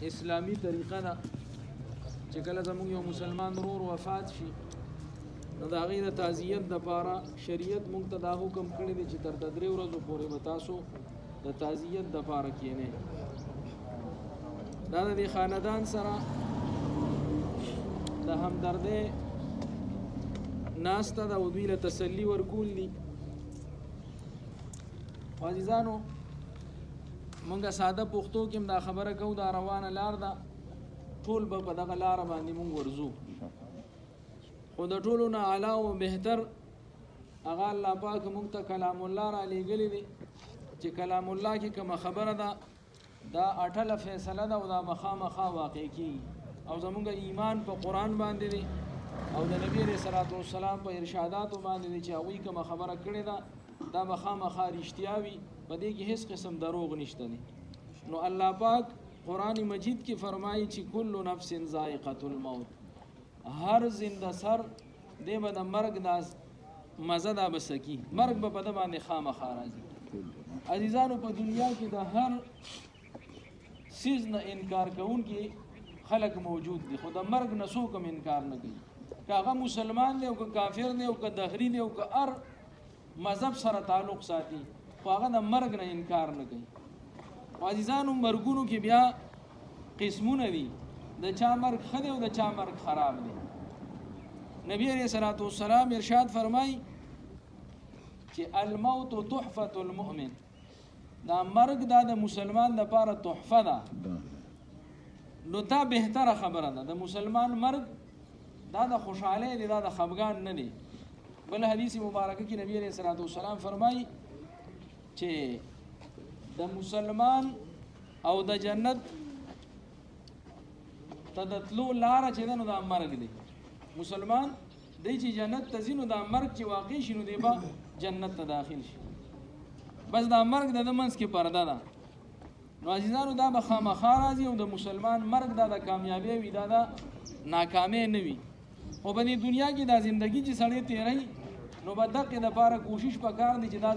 اسلامی طریقه ده چې کله زموږ یو مسلمان ورور وفات شي نو د هغې د تعزیت دپاره شریعت موږ ته دا حکم کړی دی چې تر 3 ورځو پورې به تاسو د تعزیت دپاره کښېنئ. دا د دې خاندان سره د همدردۍ ناسته ده او دوی له تسلي ورکول دي. عزیزانو، مونږه ساده پښتو کې هم دا خبره کوو، دا روانه لار ده، ټول به په دغه لاره باندې مونږ ورځو. خو د ټولو نه اعلی او بهتر هغه الله پاک مونږ ته کلام الله را لېږلی دی چې کلام الله کې کومه خبره ده دا اټله فیصله ده او دا مخامخا واقع کېږي. او زمونږ ایمان په قرآن باندې دی او د نبي علیه الصلاة والسلام په ارشاداتو باندې دی چې هغوی کومه خبره کړې ده دا مخامخا رښتیا وي، په دې کې هیڅ قسم دروغ نشته دی. نو الله پاک قرآن مجید کې فرمایي چې کل نفس ذائقة الموت، هر زنده سر دی به د مرګ دا مزه دا بسکي، مرګ به په ده باندې خامخا راځي. عزیزانو، په دنیا کې د هر څیز نه انکار کوونکي خلک موجود دي، خو د مرګ نه څوک هم انکار نه کوي، که هغه مسلمان دی او که کافر دی او که دهري دی او که هر مذهب سره تعلق ساتي، خو هغه د مرګ نه انکار نه کوي. عزیزانو، مرګونو کې بیا قسمونه دي، د چا مرګ ښه دی او د چا مرګ خراب دی. نبی علیه الصلاة والسلام ارشاد فرمایي چې الموت تحفة المؤمن، دا مرګ دا د مسلمان لپاره تحفه ده. نو دا بهتره خبره ده، د مسلمان مرګ دا د خوشحالۍ دی، دا د خفګان نه دی. بل حدیث مبارکه کې نبی علیه الصلاة والسلام فرمایي چې د مسلمان او د جنت ته د تلو لاره چې ده نو دا مرګ دی. مسلمان دی چې جنت ته ځي نو دا مرګ چې واقع شي نو دی به جنت ته داخل شي، بس دا مرګ د ده منځ کې پرده ده. نو عزیزانو، دا به خامخا راځي او د مسلمان مرګ دا د کامیابۍ وي، دا د ناکامۍ نه وي. خو په دې دنیا کې دا زندګي چې سړی تیروي نو به دقې دپاره کوشش پکار دی چې دا